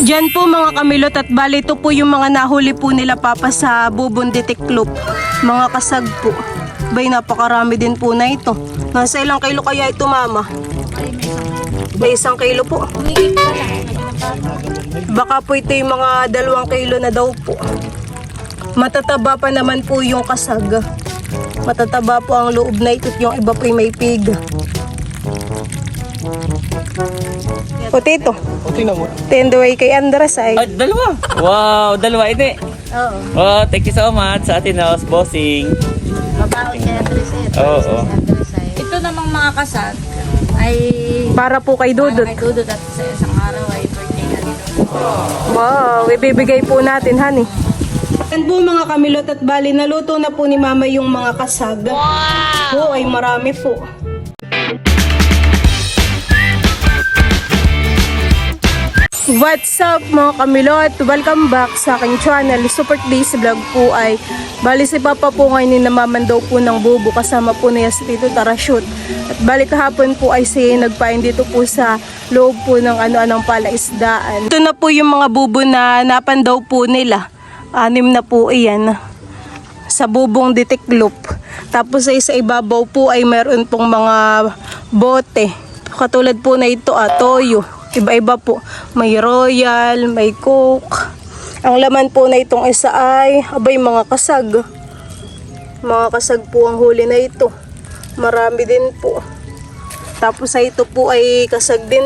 Diyan po mga kamilot at bali ito po yung mga nahuli po nila Papa sa Bubong Ditiklop. Mga kasag po. Bay, napakarami din po na ito. Nasa ilang kilo kaya ito, Mama? May 1 kilo po. Baka po ito yung mga 2 kilo na daw po. Matataba pa naman po yung kasag. Matataba po ang loob na ito. Yung iba po yung may pig. Potito. Tingnan mo. Tendoy kay Andres ay. Ay, 2. Wow, 2 ini. Oo. Oh, thank you so much sa atin house bossing. Mabaon kay Andres eh. Oo. Ito namang mga kasag ay Para po kay para Dudut. kay Dudut at sa isang araw ay birthday na dito. Wow, ibibigay po natin, honey. Yan po mga kamilot at bali, naluto na po ni Mama yung mga kasag. Wow! Ay marami po. What's up mga kamilot? Welcome back sa aking channel. Super Days Vlog po ay bali si Papa po ngayon namaman daw po ng bubo kasama po niya si Tito Tarashoot. At bali kahapon po ay siya nagpain dito po sa loob po ng ano-anong palaisdaan. Ito na po yung mga bubo na napandaw po nila. 6 na po iyan sa Bubong Ditiklop. Tapos ay sa ibabaw po ay meron pong mga bote. Katulad po na ito, toyo. Iba-iba po. May royal, may coke. Ang laman po na itong isa ay, abay, mga kasag. Mga kasag po ang huli na ito. Marami din po. Tapos ay ito po ay kasag din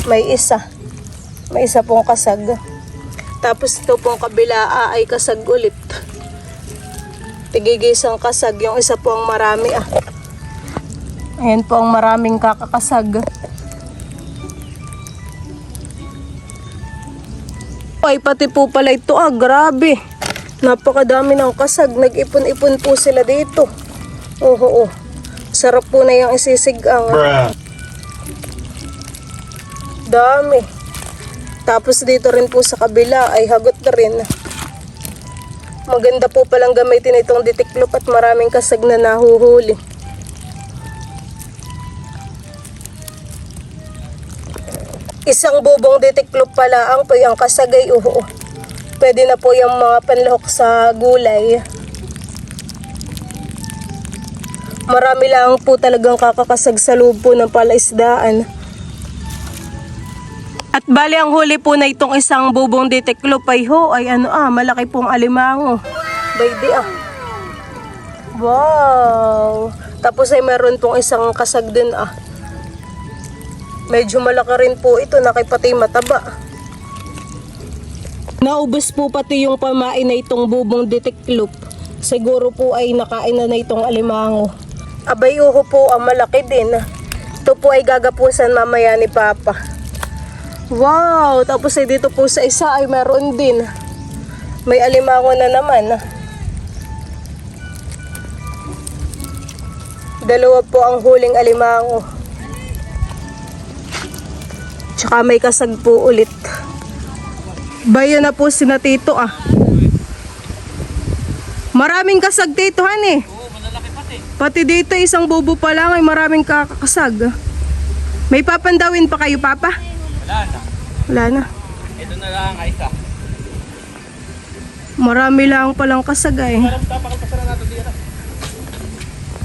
May isa. May isa pong kasag. Tapos ito pong kabila ay kasag ulit. Tigigisang kasag. Yung isa po ang marami Ayan po ang maraming kakakasag. Ay, pati po pala ito grabe. Napakadami ng kasag. Nag-ipon-ipon po sila dito. Oo. Sarap po na yung isisigang. Dami. Tapos dito rin po sa kabila ay hagot na rin. Maganda po palang gamitin itong ditiklop at maraming kasag na nahuhuli. Isang bubong ditiklop pala ang kasagay. Pwede na po yung mga panlahok sa gulay. Marami lang po talagang kakakasag sa loob po ng palaisdaan. At bali ang huli po na itong isang bubong ditiklop ay malaki pong alimango. Baby Wow! Tapos ay meron pong isang kasag din Medyo malaki rin po ito, nakipati mataba. Naubos po pati yung pamain na itong bubong ditiklop. Siguro po ay nakain na itong alimango. Abay, po, malaki din. Ito po ay gagapusan mamaya ni Papa. Wow! Tapos ay dito po sa isa ay meron din. May alimango na naman. 2 po ang huling alimango. Tsaka may kasag po ulit. Bayan na po sina Tito Maraming kasag Tito Oo, malalaki pati. Pati dito isang bubo pa lang ay maraming kakasag. May papandawin pa kayo, Papa? Wala na. Wala na. Ito na lang isa. Marami lang palang kasag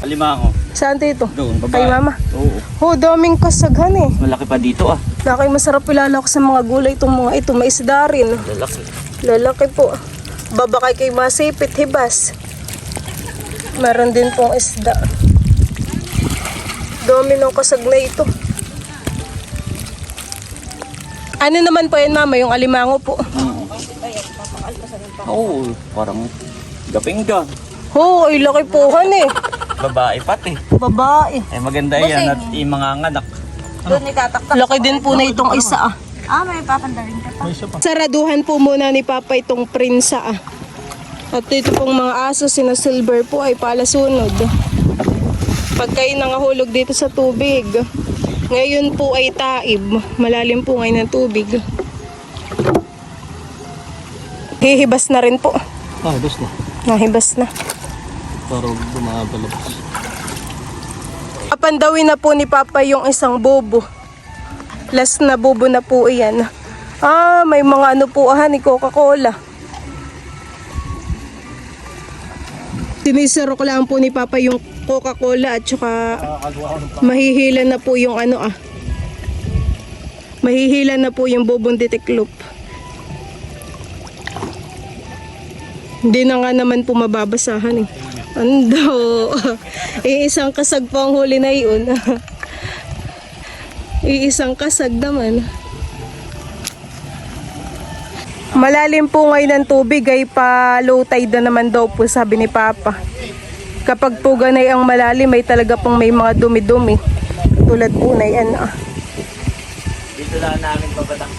Alimango. Saan Tito? Doon, babae. Kay Mama? Oo. Daming kasaghan Malaki pa dito Laki, masarap ilalak sa mga gulay itong mga ito. May isda rin. Lalaki. Lalaki po. Babakay kay masipit, hibas. Meron din pong isda. Dami ng kasag na ito. Ano naman po yan, Mama? Yung alimango po. Oo, parang gaping dyan. Ay laki po Babae pati. Babae. Ay maganda yan at yung mga nganak. Doon itataktak. Laki din po na itong isa May papandarin ka pa. Saraduhan po muna ni Papa itong prinsa At ito pong mga aso, sina Silver po ay palasunod. Pag kayo nangahulog dito sa tubig. Ngayon po ay taib. Malalim po ngayon ng tubig. Hihibas na rin po. Hibas na. Nahibas na. Parang bumabalabas. Apandawin na po ni Papa yung isang bobo. Last na bobo na po iyan. Ah, may mga ano po ni Coca-Cola. Sinisiro ko lang po ni Papa yung Coca-Cola at saka mahihila na po yung mahihila na po yung Bobon Ditiklop. Hindi na nga naman po mababasahan eh. Ando. Iisang kasag po ang huli na yun. Iisang kasag naman. Malalim po ngayon ang tubig ay pa low tide na naman daw po sabi ni Papa. Kapag po ganay ang malalim ay talaga pong may mga dumi-dumi. Tulad po na yan Dito lang namin pabatang.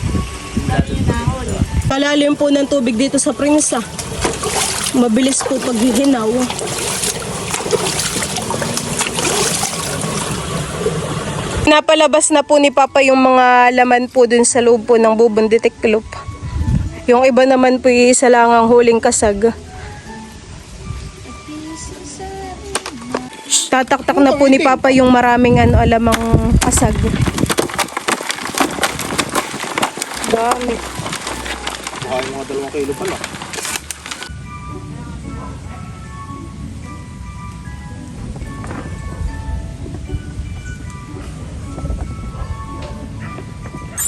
Malalim po ng tubig dito sa Prinsa. Mabilis po paghihinaw. Napalabas na po ni Papa yung mga laman po dun sa loob po ng Bobon Ditiklop. Yung iba naman po isa lang ang huling kasag. Tataktak na po ni Papa yung maraming alamang kasag. Dami. Baka yung mga 2 kilo pala.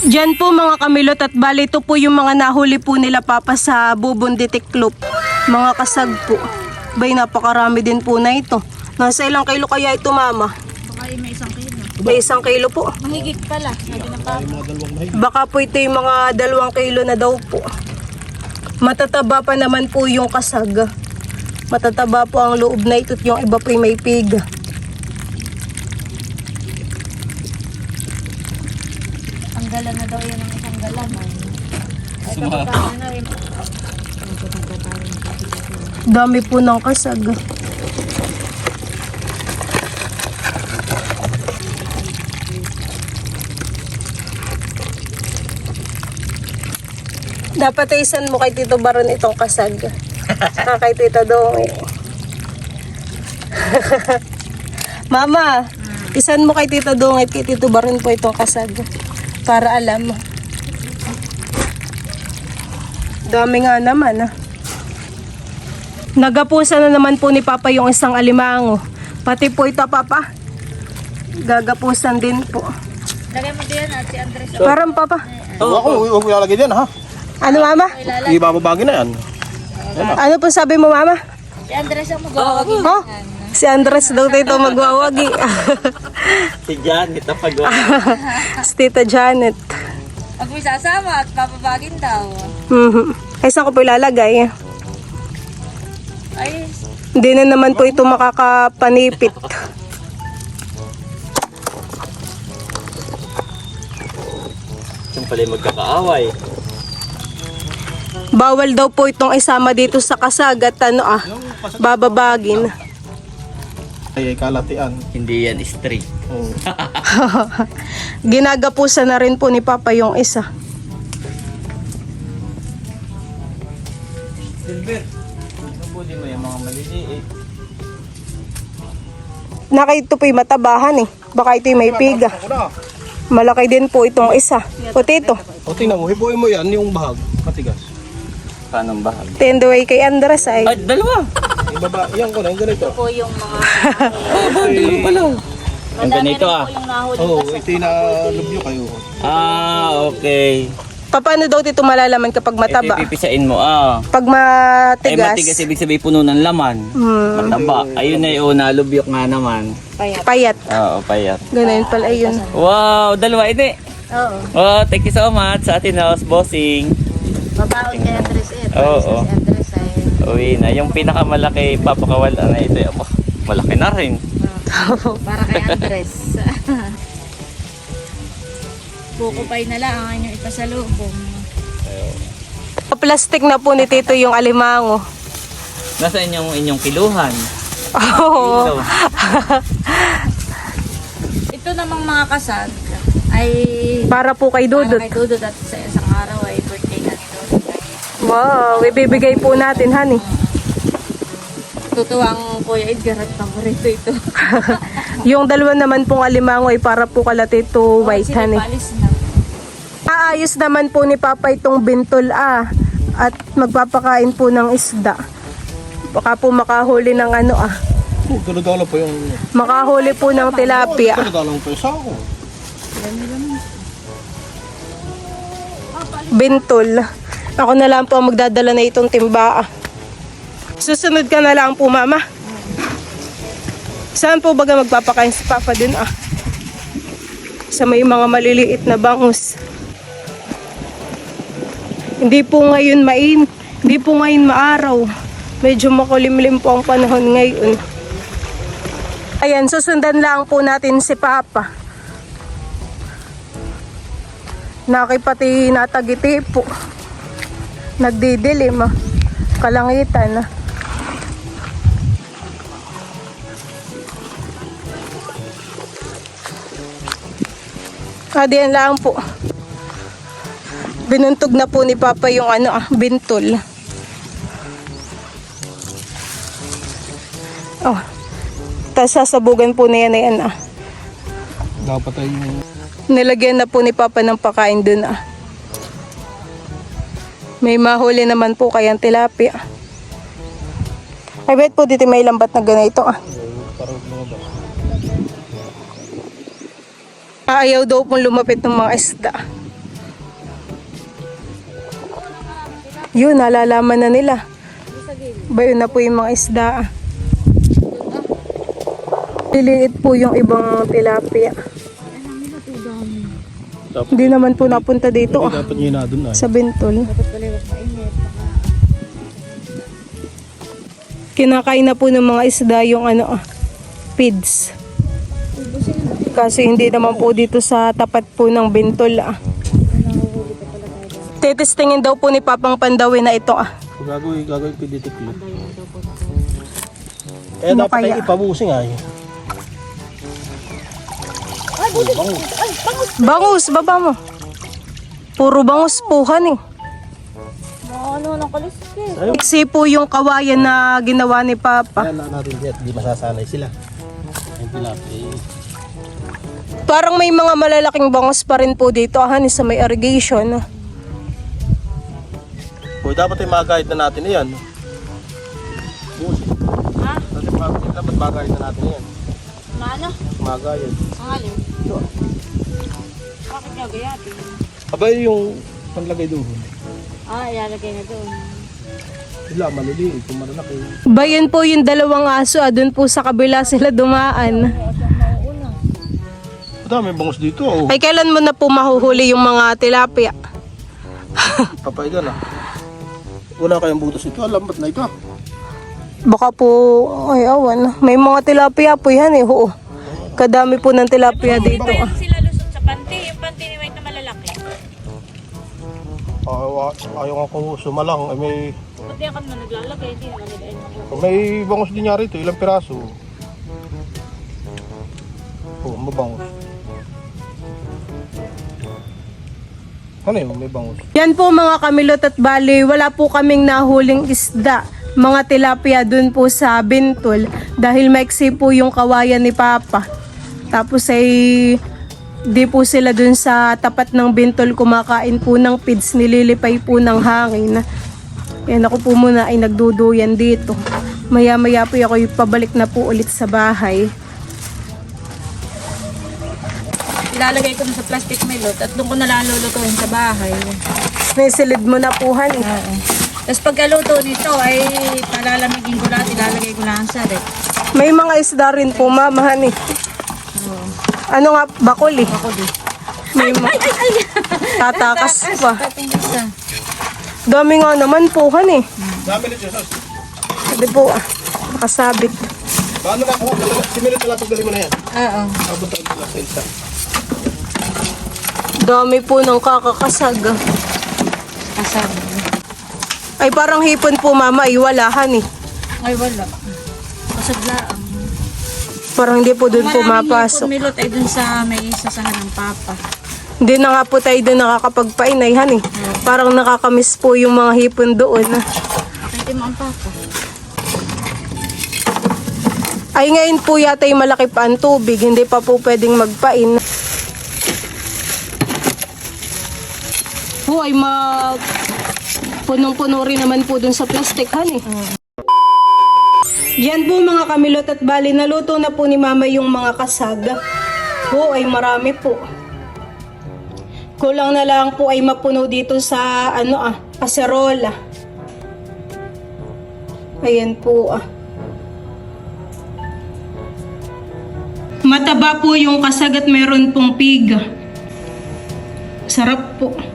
Diyan po mga kamilot at bali ito po yung mga nahuli po nila Papa sa Bobon Ditiklop. Mga kasag po. Bay napakarami din po na ito. Nasa ilang kilo kaya ito Mama? Baka yung may 1 kilo. May 1 kilo po. Mahigit pala. Sabi ng Papa. Baka po ito yung mga 2 kilo na daw po. Matataba pa naman po yung kasag. Matataba po ang loob na ito at yung iba po yung may piga. Ang galan na daw yan ng isang galaman. Ay, kapag na rin. Dami po ng kasag. Dapat isan mo kay Tito Baron itong kasag. Saka kay Tito Dong Mama, isan mo kay Tito Dong at kay Tito Baron po itong kasag. Para alam. Dami nga naman Nagapusan na naman po ni Papa yung isang alimango. Pati po ito Papa. Gagapusan din po. Lagay mo diyan at si Andres. Parang Papa. Ako, huwag mo ilalagay dyan ha. Ano Mama? Ibababagin na yan. Ano po sabi mo Mama? Si Andres ang magwawagi. Oh, si Andres daw dito magwawagi. Si Janet ang pagawa. Si Tita Janet. Pag may sasama at papabagin daw. Ay, saan ko po ilalagay? Ay, Hindi na naman po ito makakapanipit. Saan pala yung magkakaaway? Bawal daw po itong isama dito sa kasag at bababagin. Ay, kalatian. Hindi yan straight. Oo. Ginagapusan na rin po ni Papa yung isa. Silver, nabuli mo yung mga maliliit. Ito po'y matabahan Baka ito'y may piga. Malaki din po itong isa. O Tito, O, tingnan mo, hibuin mo yan, yung bahag. Matigas. Paano ang bahag? tendoy kay Andres ay. Ay, dalawa! Ibaba, yan ko na, yung ganito. po yung mga... Dalawa pala. Ang ganito yung nahuli. Oo, ito yung nalubyo kayo. Okay. Paano daw Tito malalaman kapag mataba? Ito pipisain mo Pag Ay, matigas, matigas ibig sabihin puno ng laman. Mataba. Ayun na yun, nalubyok nga naman. payat. Oo, payat. Ganun pala yun. Wow, dalawa ini. Oo. Wow, thank you so much sa atin house bossing. Babaon kay Andres Oo. Si Andres ay... Uwi na. Yung pinakamalaki papakawala na ito. Aba, malaki na rin. Para kay Andres. Bukupay na lang ang inyong ipasalubong. Plastic na po ni Tito yung alimango. Nasaan yung inyong kiluhan? Oo. Ito. Ito namang mga kasag ay Para po kay para Dudut. kay Dudut at sa isang araw ay birthday na ni Dudut. Wow, ibibigay po natin, honey. Tutuwa ang Kuya Edgar at paborito ito. Yung dalawa naman pong alimango ay para po kala Tito White, honey. Sinapalis na. Aayos naman po ni Papa itong bintol at magpapakain po ng isda. Baka po makahuli ng Dala-dala pa yung... makahuli po ng tilapia. Dala-dala pa yung sako. Bintol. Ako na lang po ang magdadala na itong timba. Susunod ka na lang po, Mama. Saan po baga magpapakain si Papa dun Sa may mga maliliit na bangus. Hindi po ngayon maaraw. Medyo makulimlim po ang panahon ngayon. Ayan, susundan lang po natin si Papa. Nakipati natagiti po. Nagdidilim kalangitan Diyan lang po. Binuntog na po ni Papa yung bintol. Tapos sasabugan po na yan Dapat ay yung... Nilagyan na po ni Papa ng pakain dun May mahuli naman po kayang tilapia. I bet po dito may lambat na ganito Parang lumabas. Ayaw daw pong lumapit ng mga isda. Yun, nalalaman na nila. Bayo na po yung mga isda. Liliit po yung ibang tilapia. Hindi naman po napunta dito Dapat nyo na doon sa bintol. Kinakain na po ng mga isda yung feeds. Kasi hindi naman po dito sa tapat po ng bintol Tetestingin daw po ni Papang Pandawin na ito Gagawin ko dito clip. Dapat kaya? ay ipabusin Bangus, baba mo. Puro bangus puhan Nang kaliskis. Iksi po yung kawayan na ginawa ni Papa. Kaya natin dito, di masasanay sila. Yung tilapia. Parang may mga malalaking bangus pa rin po dito sa may irrigation. Dapat ay magahit na natin yan. Dapat magahit na natin yan. Mano? Magahit. Ang alin? Bakit gagayatin? Abay yung panlagay doon. Ilalagay na doon. Sila maliliit, kung malalaki. Bayan po yung dalawang aso, doon po sa kabila sila dumaan. May bangus dito. Ay, kailan mo na po mahuhuli yung mga tilapia? Papaigan Wala kayong butas ito, lambat na ito. Baka po, ay awan. May mga tilapia po yan oo. Kadami po ng tilapia dito Sila lusot sa panty. Yung panty ni White na malalaki. Ayaw ako sumalang. May Pati ang kami naglalagay. Hindi naman nila ayun. may bangus din niya rito, ilang piraso. Mabangus. Ano yun? May bangus. Yan po mga kamilot at bali, wala po kaming nahuling isda. Mga tilapia dun po sa bintol dahil maiksi po yung kawayan ni Papa. Tapos ay di po sila dun sa tapat ng bintol kumakain po ng feeds, nililipay po ng hangin. Yan ako po muna ay nagduduyan dito. Maya maya po ako pabalik na po ulit sa bahay. Ilalagay ko na sa plastic melot at doon ko na lang lulutuin sa bahay. May silid mo na po han. Oo. Tapos pagkaluto nito ay palalamigin ko lahat. Ilalagay ko lang sa rep. May mga isda rin po mamahan Oo. Ano nga, bakol Ako din. May tatakas pa. Pating isa. Dami nga naman po han Dami nito, sos. Sabi po nakasabit. Paano na ako? Similit na lang pagdali mo na yan. Oo. Abot tayo nila sa isa. Dami po ng kakakasag. Kasama. Ay parang hipon po mama, iwalahan Ay wala. Kasaglaan. Parang hindi po doon pumapasok. Maraming milot ay dun sa may sasahan ng papa. Hindi na nga po tayo doon nakakapagpainayhan Parang nakakamiss po yung mga hipon doon. Pwede mo ang papa. Ay ngayon po yata yung malaki pa ang tubig, hindi pa po pwedeng magpain. po ay punong-puno rin naman po dun sa plastic, han eh. Yan po mga kamilot at bali, naluto na po ni mama yung mga kasag. Po ay marami po. Kulang na lang po ay mapuno dito sa kaserola. Ayan po Mataba po yung kasag at meron pong pig. Sarap po.